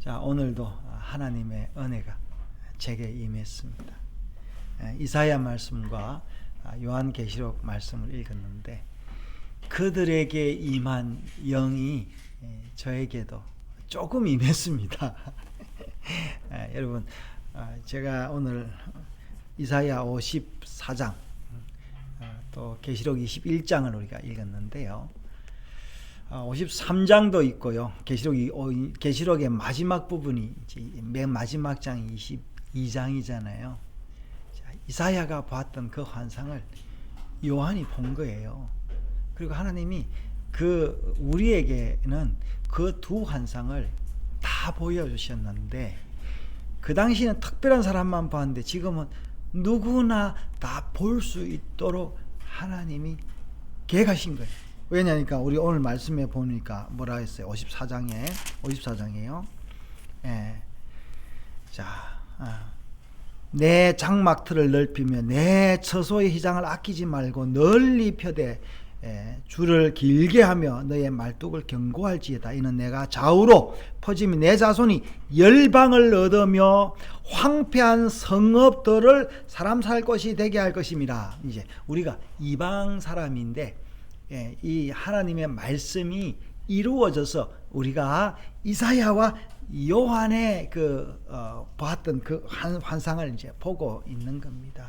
자, 오늘도 하나님의 은혜가 제게 임했습니다. 이사야 말씀과 요한계시록 말씀을 읽었는데 그들에게 임한 영이 저에게도 조금 임했습니다. 여러분, 제가 오늘 이사야 54장 또 계시록 21장을 우리가 읽었는데요. 53장도 있고요. 계시록의 마지막 부분이 맨 마지막 장이 22장이잖아요. 이사야가 봤던 그 환상을 요한이 본 거예요. 그리고 하나님이 우리에게는 그 두 환상을 다 보여주셨는데 그 당시에는 특별한 사람만 봤는데 지금은 누구나 다 볼 수 있도록 하나님이 계획하신 거예요. 왜냐니까 우리 오늘 말씀에 보니까 뭐라 했어요? 54장이에요. 내 장막틀을 넓히며 내 처소의 휘장을 아끼지 말고 널리 펴되 줄을 길게 하며 너의 말뚝을 견고할지어다. 이는 내가 좌우로 퍼지며 내 자손이 열방을 얻으며 황폐한 성읍들을 사람 살 곳이 되게 할 것임이라. 이제 우리가 이방 사람인데 이 하나님의 말씀이 이루어져서 우리가 이사야와 요한의 보았던 그 환상을 이제 보고 있는 겁니다.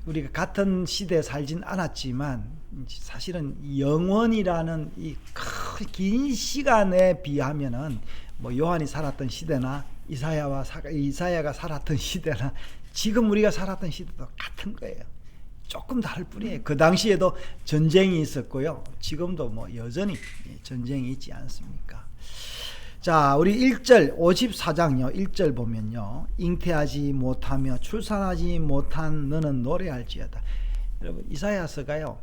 우리가 같은 시대에 살진 않았지만 사실은 영원이라는 이 긴 시간에 비하면은 뭐 요한이 살았던 시대나 이사야가 살았던 시대나 지금 우리가 살았던 시대도 같은 거예요. 조금 다를 뿐이에요. 그 당시에도 전쟁이 있었고요. 지금도 뭐 여전히 전쟁이 있지 않습니까? 자, 우리 1절 54장요. 1절 보면요. 잉태하지 못하며 출산하지 못한 너는 노래할지어다. 여러분, 이사야서가요.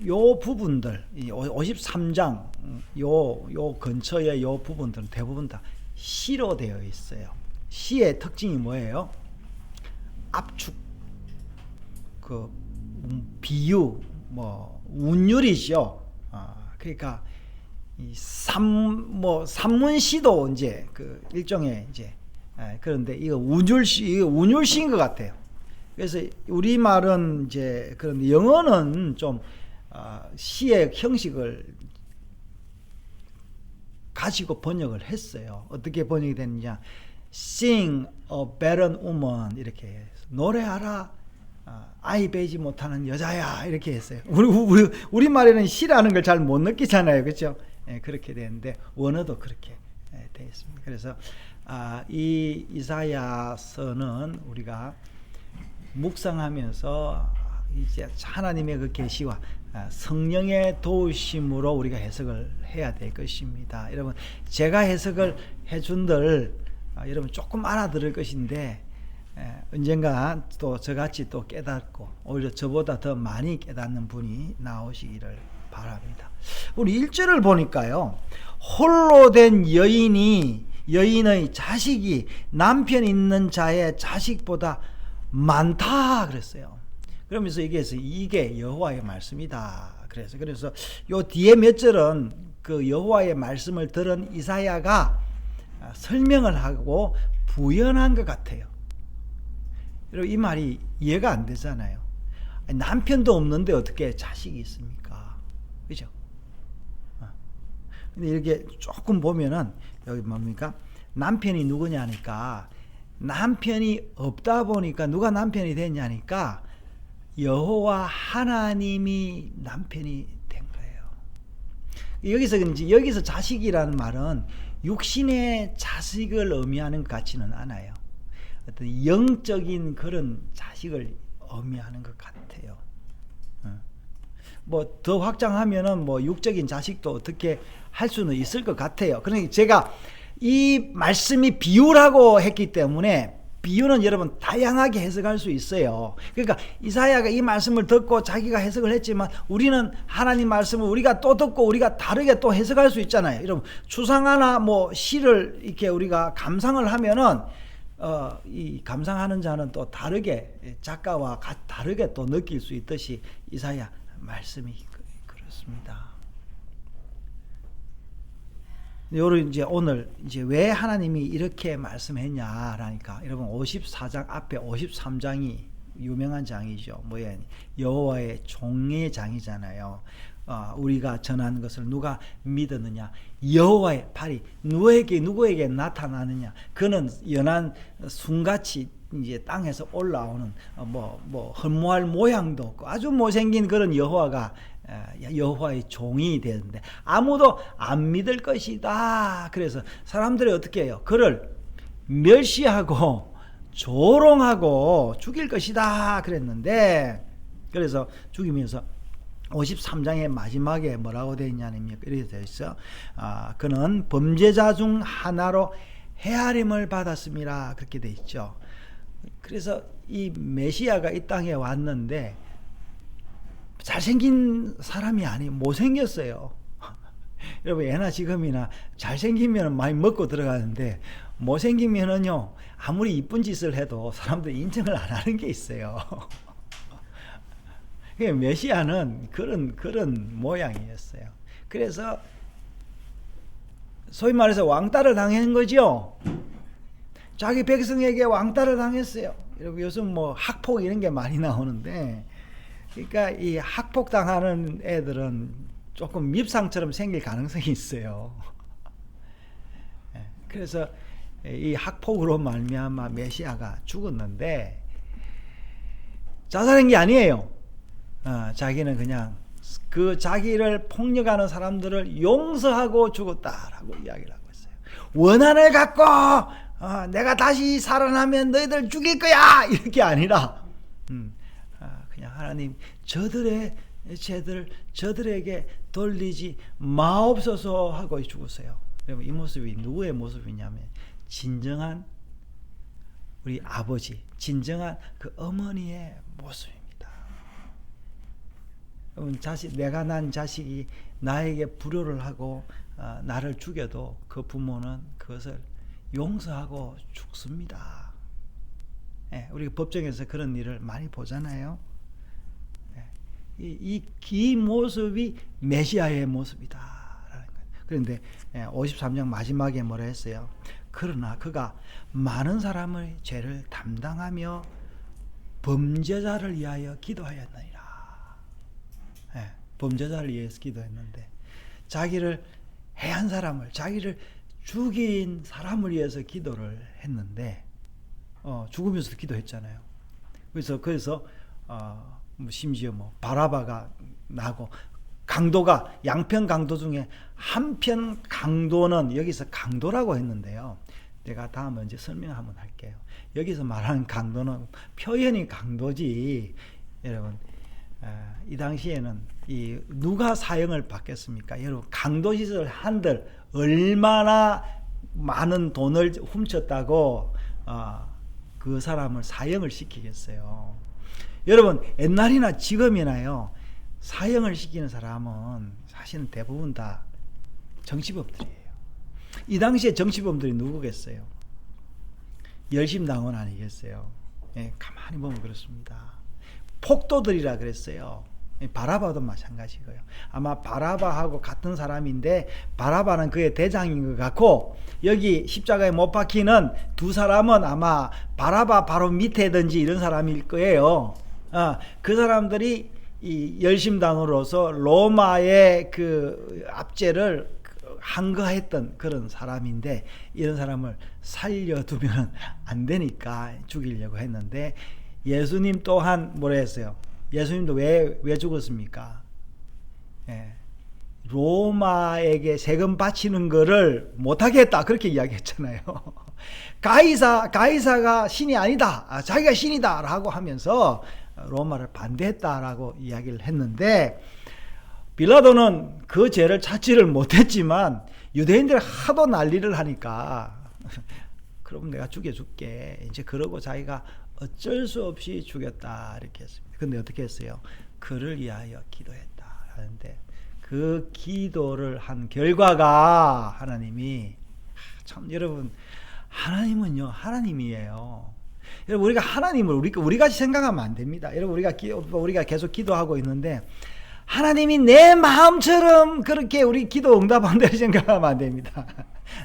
요 부분들 53장 요 근처의 요 부분들은 대부분 다 시로 되어 있어요. 시의 특징이 뭐예요? 압축, 비유, 운율이죠. 그러니까 산문시도 이제 일종의 이제 그런데 이거 운율시인 것 같아요. 그래서 우리 말은 이제 그런데 영어는 좀 시의 형식을 가지고 번역을 했어요. 어떻게 번역이 됐느냐? Sing a barren woman 이렇게 노래하라. 아이 베지 못하는 여자야 이렇게 했어요. 우리 말에는 시라는 걸 잘 못 느끼잖아요, 그렇죠? 그렇게 되는데 원어도 그렇게 되어 있습니다. 그래서 이 이사야서는 우리가 묵상하면서 이제 하나님의 그 계시와 성령의 도우심으로 우리가 해석을 해야 될 것입니다. 여러분, 제가 해석을 해준들 여러분 조금 알아들을 것인데 언젠가 또 저같이 또 깨닫고 오히려 저보다 더 많이 깨닫는 분이 나오시기를 바랍니다. 우리 1절을 보니까요. 홀로 된 여인의 자식이 남편 있는 자의 자식보다 많다 그랬어요. 그러면서 이게 여호와의 말씀이다. 그래서 요 뒤에 몇 절은 그 여호와의 말씀을 들은 이사야가 설명을 하고 부연한 것 같아요. 여러분, 이 말이 이해가 안 되잖아요. 남편도 없는데 어떻게 자식이 있습니까? 그죠? 근데 이렇게 조금 보면은 여기 뭡니까? 남편이 누구냐니까 남편이 없다 보니까 누가 남편이 됐냐니까 여호와 하나님이 남편이 된 거예요. 여기서 자식이라는 말은 육신의 자식을 의미하는 것 같지는 않아요. 어떤 영적인 그런 자식을 의미하는 것 같아요. 뭐 더 확장하면은 뭐 육적인 자식도 어떻게 할 수는 있을 것 같아요. 그러니까 제가 이 말씀이 비유라고 했기 때문에 비유는 여러분 다양하게 해석할 수 있어요. 그러니까 이사야가 이 말씀을 듣고 자기가 해석을 했지만 우리는 하나님 말씀을 우리가 또 듣고 우리가 다르게 또 해석할 수 있잖아요. 여러분, 추상하나 뭐 시를 이렇게 우리가 감상을 하면은 이 감상하는 자는 또 다르게 작가와 다르게 또 느낄 수 있듯이 이사야 말씀이 그렇습니다. 요를 이제 오늘 이제 왜 하나님이 이렇게 말씀했냐라니까 여러분 54장 앞에 53장이 유명한 장이죠. 뭐예요? 여호와의 종의 장이잖아요. 우리가 전한 것을 누가 믿었느냐? 여호와의 팔이 누구에게 나타나느냐? 그는 연한 순같이 이제 땅에서 올라오는 흠모할 모양도 없고 아주 못생긴 그런 여호와의 종이 되는데 아무도 안 믿을 것이다. 그래서 사람들이 어떻게 해요? 그를 멸시하고 조롱하고 죽일 것이다 그랬는데, 그래서 죽이면서 53장의 마지막에 뭐라고 되어 있냐면 이렇게 되어 있어. 그는 범죄자 중 하나로 헤아림을 받았습니다. 그렇게 되어 있죠. 그래서 이 메시아가 이 땅에 왔는데 잘생긴 사람이 아니에요. 못생겼어요. 여러분 예나 지금이나 잘생기면 많이 먹고 들어가는데 못생기면은요 아무리 이쁜 짓을 해도 사람들이 인정을 안 하는 게 있어요. 메시아는 그런 모양이었어요. 그래서 소위 말해서 왕따를 당한 거죠. 자기 백성에게 왕따를 당했어요. 여러분 요즘 학폭 이런 게 많이 나오는데, 그러니까 이 학폭 당하는 애들은 조금 밉상처럼 생길 가능성이 있어요. 그래서 이 학폭으로 말미암아 메시아가 죽었는데 자살한 게 아니에요. 자기는 그냥 그 자기를 폭력하는 사람들을 용서하고 죽었다라고 이야기를 하고 있어요. 원한을 갖고 내가 다시 살아나면 너희들 죽일 거야 이렇게 아니라 그냥 하나님 저들의 죄들 저들에게 돌리지 마옵소서 하고 죽었어요. 여러분 이 모습이 누구의 모습이냐면 진정한 우리 아버지, 진정한 그 어머니의 모습입니다. 여러분 내가 난 자식이 나에게 불효를 하고 나를 죽여도 그 부모는 그것을 용서하고 죽습니다. 우리가 법정에서 그런 일을 많이 보잖아요. 이 모습이 메시아의 모습이다라는 거예요. 그런데 53장 마지막에 뭐라 했어요? 그러나 그가 많은 사람의 죄를 담당하며 범죄자를 위하여 기도하였느니라. 범죄자를 위해서 기도했는데 자기를 해한 사람을, 자기를 죽인 사람을 위해서 기도를 했는데 죽으면서도 기도했잖아요. 그래서 심지어 바라바가 나고 강도가 양편 강도 중에 한편 강도는 여기서 강도라고 했는데요. 내가 다음에 이제 설명 한번 할게요. 여기서 말하는 강도는 표현이 강도지. 여러분 이 당시에는 누가 사형을 받겠습니까? 여러분 강도짓을 한들 얼마나 많은 돈을 훔쳤다고 그 사람을 사형을 시키겠어요. 여러분 옛날이나 지금이나요 사형을 시키는 사람은 사실은 대부분 다 정치범들이에요. 이 당시에 정치범들이 누구겠어요? 열심당원 아니겠어요? 가만히 보면 그렇습니다. 폭도들이라 그랬어요. 바라바도 마찬가지고요. 아마 바라바하고 같은 사람인데 바라바는 그의 대장인 것 같고 여기 십자가에 못 박히는 두 사람은 아마 바라바 바로 밑에든지 이런 사람일 거예요. 그 사람들이 이 열심당으로서 로마의 그 압제를 항거했던 그런 사람인데 이런 사람을 살려두면 안 되니까 죽이려고 했는데 예수님 또한 뭐라 했어요? 예수님도 왜 죽었습니까? 로마에게 세금 바치는 거를 못하겠다 그렇게 이야기했잖아요. 가이사가 신이 아니다, 자기가 신이다 라고 하면서 로마를 반대했다라고 이야기를 했는데 빌라도는 그 죄를 찾지를 못했지만 유대인들이 하도 난리를 하니까 그럼 내가 죽여줄게 이제 그러고 자기가 어쩔 수 없이 죽였다 이렇게 했습니다. 근데 어떻게 했어요? 그를 위하여 기도했다 하는데 그 기도를 한 결과가 하나님이 참 여러분 하나님은요 하나님이에요. 여러분 우리가 하나님을 우리같이 생각하면 안 됩니다. 여러분 우리가 계속 기도하고 있는데 하나님이 내 마음처럼 그렇게 우리 기도 응답한다고 생각하면 안 됩니다.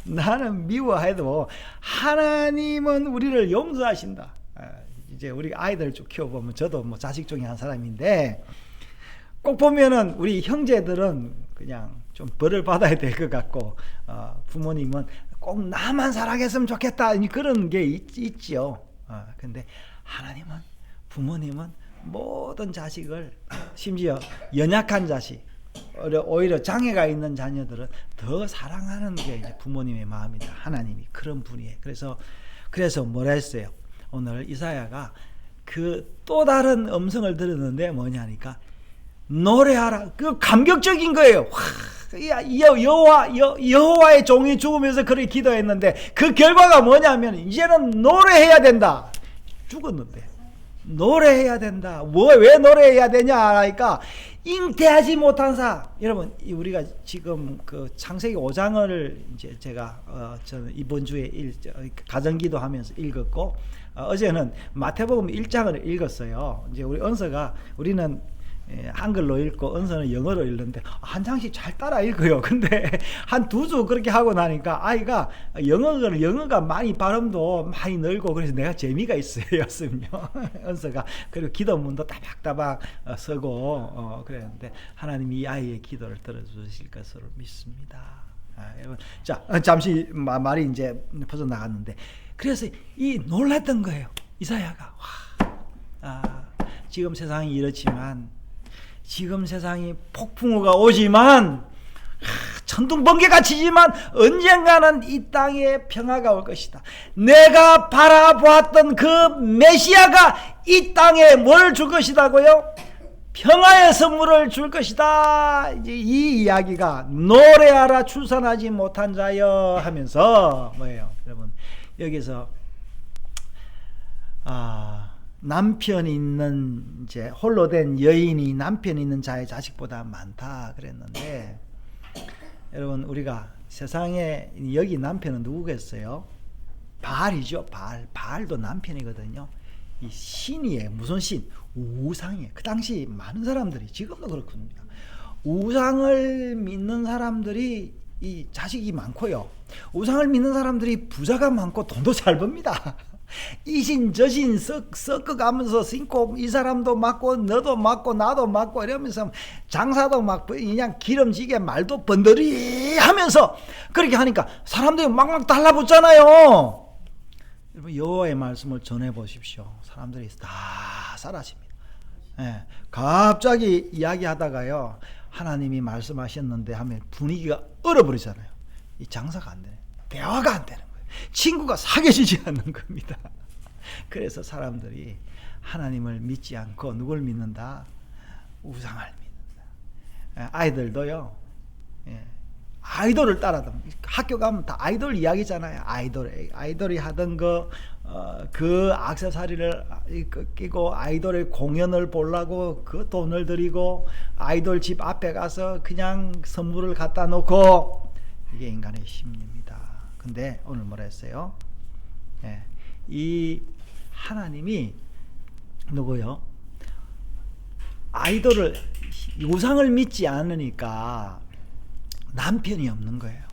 나는 미워해도 하나님은 우리를 용서하신다. 이제 우리 아이들 쭉 키워보면 저도 뭐 자식 중에 한 사람인데 꼭 보면은 우리 형제들은 그냥 좀 벌을 받아야 될 것 같고 부모님은 꼭 나만 사랑했으면 좋겠다 그런 게 있지요. 근데 하나님은 부모님은 모든 자식을 심지어 연약한 자식 오히려 장애가 있는 자녀들은 더 사랑하는 게 이제 부모님의 마음이다. 하나님이 그런 분이에요. 그래서 뭐라 했어요? 오늘 이사야가 그 또 다른 음성을 들었는데 뭐냐니까 노래하라. 그 감격적인 거예요. 여호와의 종이 죽으면서 그렇게 기도했는데 그 결과가 뭐냐면 이제는 노래해야 된다. 죽었는데 노래해야 된다. 왜 노래해야 되냐 하니까 잉태하지 못한 사. 여러분 우리가 지금 그 창세기 5장을 이제 제가 저는 이번 주에 가정기도 하면서 읽었고 어제는 마태복음 1장을 읽었어요. 이제 우리 은서가 우리는 한글로 읽고 은서는 영어로 읽는데 한 장씩 잘 따라 읽어요. 근데 한 두 주 그렇게 하고 나니까 아이가 영어가 많이 발음도 많이 늘고 그래서 내가 재미가 있었으며 은서가 그리고 기도문도 따박따박 쓰고 그랬는데 하나님이 이 아이의 기도를 들어주실 것으로 믿습니다. 여러분 자 잠시 말이 이제 퍼져 나갔는데 그래서 이 놀랐던 거예요. 이사야가 지금 세상이 이렇지만 지금 세상이 폭풍우가 오지만 천둥번개가 치지만 언젠가는 이 땅에 평화가 올 것이다. 내가 바라보았던 그 메시아가 이 땅에 뭘 줄 것이다고요? 평화의 선물을 줄 것이다. 이제 이 이야기가 노래하라 출산하지 못한 자여 하면서 뭐예요? 여러분 여기서 남편이 있는 이제 홀로 된 여인이 남편이 있는 자의 자식보다 많다 그랬는데 여러분 우리가 세상에 여기 남편은 누구겠어요? 바알이죠. 바알도 남편이거든요. 이 신이에요. 무슨 신? 우상이에요. 그 당시 많은 사람들이 지금도 그렇군요. 우상을 믿는 사람들이 이 자식이 많고요. 우상을 믿는 사람들이 부자가 많고 돈도 잘 법니다. 이신 저신 섞어가면서 신고 이 사람도 맞고 너도 맞고 나도 맞고 이러면서 장사도 막 그냥 기름지게 말도 번더리 하면서 그렇게 하니까 사람들이 막막 달라붙잖아요. 여러분 여호와의 말씀을 전해 보십시오. 사람들이 다 사라집니다. 갑자기 이야기하다가요 하나님이 말씀하셨는데 하면 분위기가 얼어버리잖아요. 이 장사가 안 되네. 대화가 안 되는 거예요. 친구가 사귀어지지 않는 겁니다. 그래서 사람들이 하나님을 믿지 않고 누굴 믿는다? 우상을 믿는다. 아이들도요. 아이돌을 따라다. 학교 가면 다 아이돌 이야기잖아요. 아이돌이 하던 그 액세서리를 끼고 아이돌의 공연을 보려고 그 돈을 들이고 아이돌 집 앞에 가서 그냥 선물을 갖다 놓고 이게 인간의 심리입니다. 근데 오늘 뭐라 했어요? 이 하나님이 누구요? 아이돌을 우상을 믿지 않으니까 남편이 없는 거예요.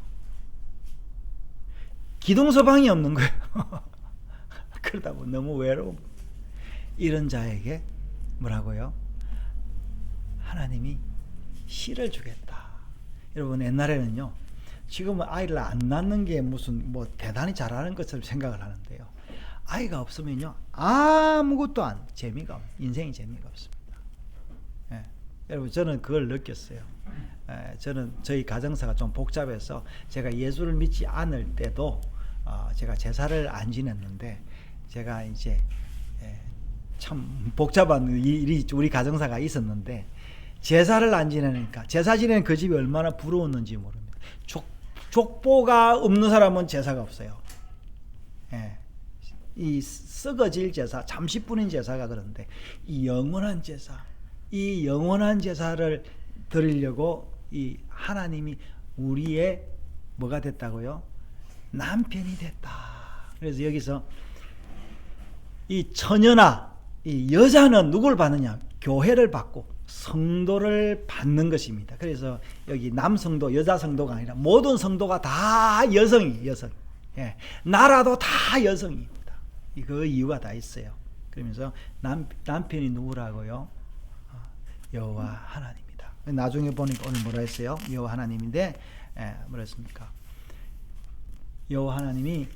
기동서방이 없는 거예요. 그러다 보면 너무 외로움. 이런 자에게 뭐라고요? 하나님이 씨를 주겠다. 여러분 옛날에는요. 지금은 아이를 안 낳는 게 무슨 뭐 대단히 잘하는 것처럼 생각을 하는데요. 아이가 없으면요. 아무것도 재미가 인생이 재미가 없습니다. 여러분 저는 그걸 느꼈어요. 저는 저희 가정사가 좀 복잡해서 제가 예수를 믿지 않을 때도 제가 제사를 안 지냈는데 제가 이제 참 복잡한 일이 우리 가정사가 있었는데 제사를 안 지내니까 제사 지내는 그 집이 얼마나 부러웠는지 모릅니다. 족보가 없는 사람은 제사가 없어요. 이 썩어질 제사, 잠시뿐인 제사가 그런데 이 영원한 제사를 드리려고 이 하나님이 우리의 뭐가 됐다고요? 남편이 됐다. 그래서 여기서 이 처녀나 이 여자는 누굴 받느냐? 교회를 받고 성도를 받는 것입니다. 그래서 여기 남성도 여자 성도가 아니라 모든 성도가 다 여성이 여성. 예. 나라도 다 여성입니다. 그 이유가 다 있어요. 그러면서 남편이 누구라고요? 여호와 하나님이다. 나중에 보니까 오늘 뭐라 했어요? 여호와 하나님인데 뭐라 했습니까? 여호와 하나님이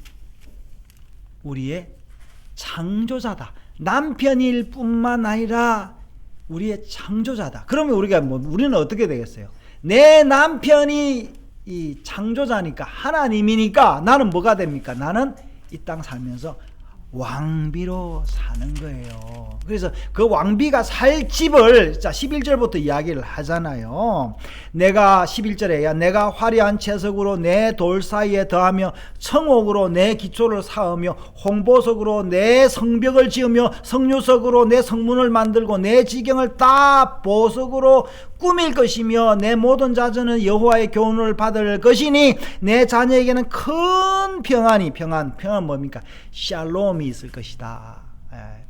우리의 창조자다. 남편일 뿐만 아니라 우리의 창조자다. 그러면 우리는 어떻게 되겠어요? 내 남편이 이 창조자니까 하나님이니까 나는 뭐가 됩니까? 나는 이 땅 살면서 왕비로 사는 거예요. 그래서 그 왕비가 살 집을 11절부터 이야기를 하잖아요. 내가 11절에 내가 화려한 채석으로 내 돌 사이에 더하며 청옥으로 내 기초를 쌓으며 홍보석으로 내 성벽을 지으며 성류석으로 내 성문을 만들고 내 지경을 다 보석으로 꾸밀 것이며 내 모든 자녀는 여호와의 교훈을 받을 것이니 내 자녀에게는 큰 평안 뭡니까? 샬롬이 있을 것이다.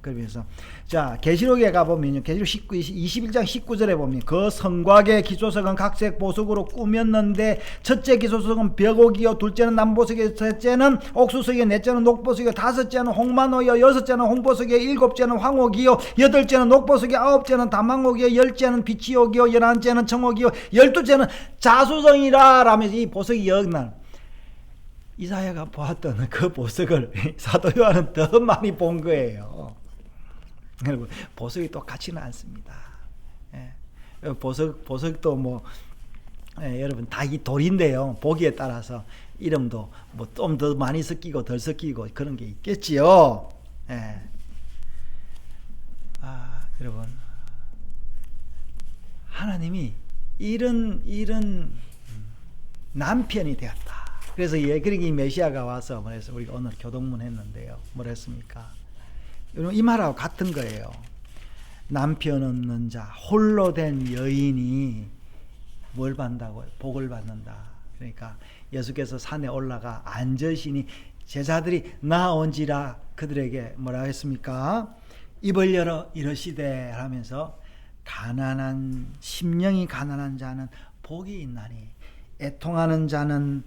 그러면서 자 계시록에 가보면요, 계시록 21장 19절에 보면 그 성곽의 기초석은 각색 보석으로 꾸몄는데 첫째 기초석은 벽옥이요, 둘째는 남보석이요, 셋째는 옥수석이요, 넷째는 녹보석이요, 다섯째는 홍만호요, 여섯째는 홍보석이요, 일곱째는 황옥이요, 여덟째는 녹보석이요, 아홉째는 다망옥이요, 열째는 비치옥이요, 열한째는 청옥이요, 열두째는 자수정이라 라면서 이 보석이 여기나 이사야가 보았던 그 보석을 사도 요한은 더 많이 본 거예요. 여러분, 보석이 똑같지는 않습니다. 보석도 여러분 다 이 돌인데요. 보기에 따라서 이름도 좀 더 많이 섞이고 덜 섞이고 그런 게 있겠지요. 여러분, 하나님이 이런 남편이 되었다. 그래서 그러기 메시아가 와서 그래서 우리가 오늘 교동문 했는데요. 뭐라 했습니까? 여러분, 이 말하고 같은 거예요. 남편 없는 자, 홀로 된 여인이 뭘 받는다고요? 복을 받는다. 그러니까 예수께서 산에 올라가 앉으시니 제자들이 나온지라 그들에게 뭐라 했습니까? 입을 열어 이르시되 하면서 심령이 가난한 자는 복이 있나니 애통하는 자는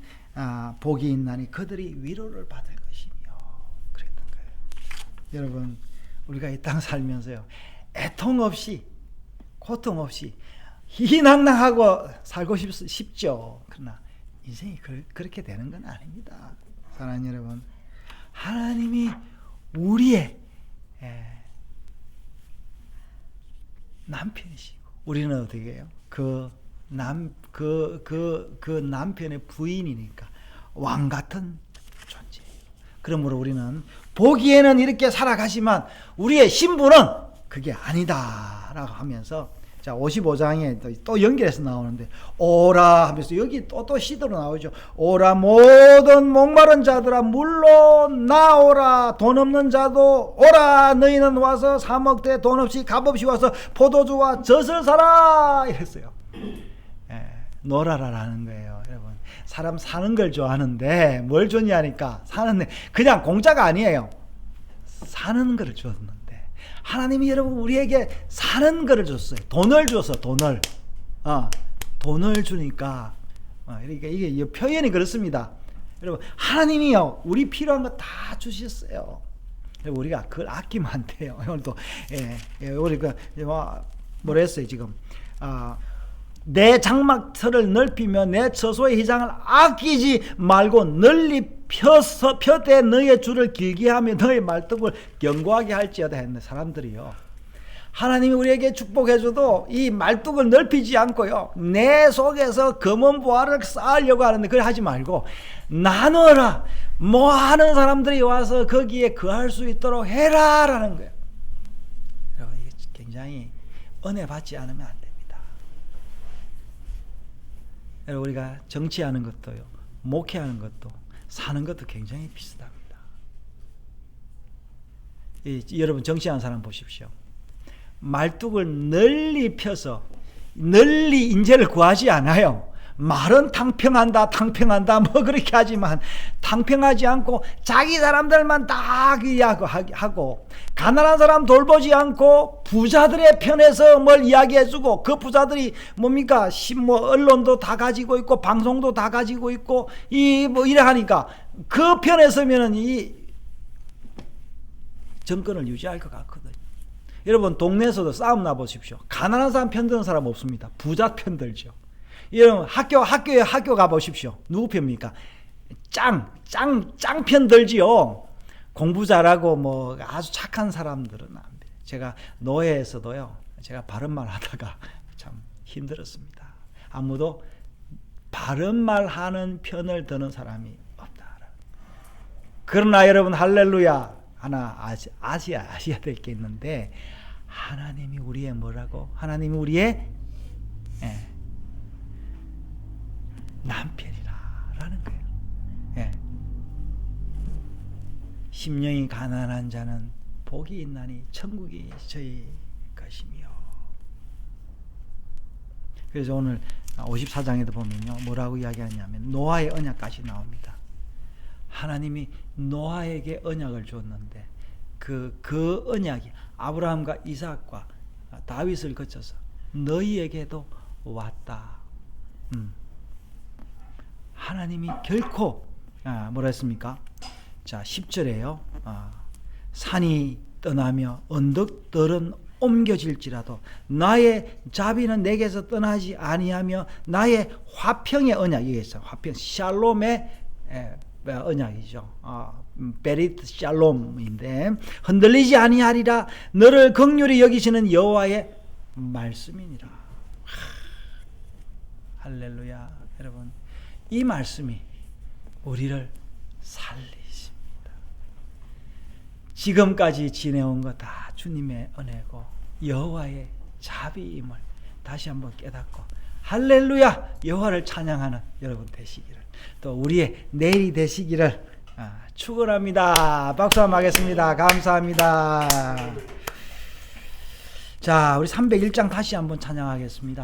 복이 있나니 그들이 위로를 받을 것이며 그랬던 거예요. 여러분, 우리가 이 땅 살면서요, 애통 없이 고통 없이 희희낙낙하고 살고 싶죠. 그러나 인생이 그렇게 되는 건 아닙니다. 사랑하는 여러분, 하나님이 우리의 남편이시고 우리는 어떻게 해요? 그 남편의 부인이니까 왕 같은 존재예요. 그러므로 우리는 보기에는 이렇게 살아가지만 우리의 신분은 그게 아니다라고 하면서 자 55장에 또 연결해서 나오는데 오라 하면서 여기 또 시도로 나오죠. 오라 모든 목마른 자들아 물로 나오라. 돈 없는 자도 오라. 너희는 와서 사 먹되 돈 없이 값 없이 와서 포도주와 젖을 사라 이랬어요. 놀아라라는 거예요. 여러분, 사람 사는 걸 좋아하는데 뭘 좋냐니까 사는 그냥 공짜가 아니에요. 사는 거를 줬는데 하나님이 여러분 우리에게 사는 거를 줬어요. 돈을 줬어. 돈을 주니까 그러니까 이게 표현이 그렇습니다. 여러분, 하나님이요 우리 필요한 거 다 주셨어요. 우리가 그걸 아끼면 안 돼요. 오늘도 우리가 뭐라 했어요 지금? 내 장막터를 넓히며 내 처소의 휘장을 아끼지 말고 널리 펴되 너의 줄을 길게 하며 너의 말뚝을 견고하게 할지어다 했는데 사람들이요, 하나님이 우리에게 축복해줘도 이 말뚝을 넓히지 않고요 내 속에서 검은 보화를 쌓으려고 하는데 그걸 하지 말고 나누어라. 뭐 하는 사람들이 와서 거기에 거할 수 있도록 해라 라는 거예요. 여러분, 이게 굉장히 은혜 받지 않으면 안 됩니다. 여러분, 우리가 정치하는 것도요, 목회하는 것도, 사는 것도 굉장히 비슷합니다. 여러분, 정치하는 사람 보십시오. 말뚝을 널리 펴서 널리 인재를 구하지 않아요. 말은 탕평한다 뭐 그렇게 하지만 탕평하지 않고 자기 사람들만 딱 이야기하고 가난한 사람 돌보지 않고 부자들의 편에서 뭘 이야기해주고 그 부자들이 뭡니까 언론도 다 가지고 있고 방송도 다 가지고 있고 이래 하니까 그 편에 서면은 이 정권을 유지할 것 같거든요. 여러분 동네에서도 싸움 나보십시오. 가난한 사람 편드는 사람 없습니다. 부자 편들죠. 여러분 학교 가보십시오. 누구 편입니까? 짱 편들지요. 공부 잘하고 뭐 아주 착한 사람들은 안 돼요. 제가 노예에서도요. 제가 바른말 하다가 참 힘들었습니다. 아무도 바른말 하는 편을 드는 사람이 없다. 그러나 여러분 할렐루야 하나 아셔야 될 게 있는데 하나님이 우리의 뭐라고? 하나님이 우리의 남편이라는 거예요. 예. 심령이 가난한 자는 복이 있나니 천국이 저희 것이며. 그래서 오늘 54장에도 보면요 뭐라고 이야기하냐면 노아의 언약까지 나옵니다. 하나님이 노아에게 언약을 줬는데 그 언약이 아브라함과 이삭과 다윗을 거쳐서 너희에게도 왔다. 하나님이 결코 뭐라 했습니까? 자 10절에요. 산이 떠나며 언덕들은 옮겨질지라도 나의 자비는 내게서 떠나지 아니하며 나의 화평의 언약이겠어요. 화평 샬롬의 언약이죠. 베리트 샬롬인데 흔들리지 아니하리라. 너를 긍휼히 여기시는 여호와의 말씀이니라. 할렐루야. 여러분 이 말씀이 우리를 살리십니다. 지금까지 지내온 거 다 주님의 은혜고 여호와의 자비임을 다시 한번 깨닫고 할렐루야 여호와를 찬양하는 여러분 되시기를 또 우리의 내일이 되시기를 축원합니다. 박수 한번 하겠습니다. 감사합니다. 자 우리 301장 다시 한번 찬양하겠습니다.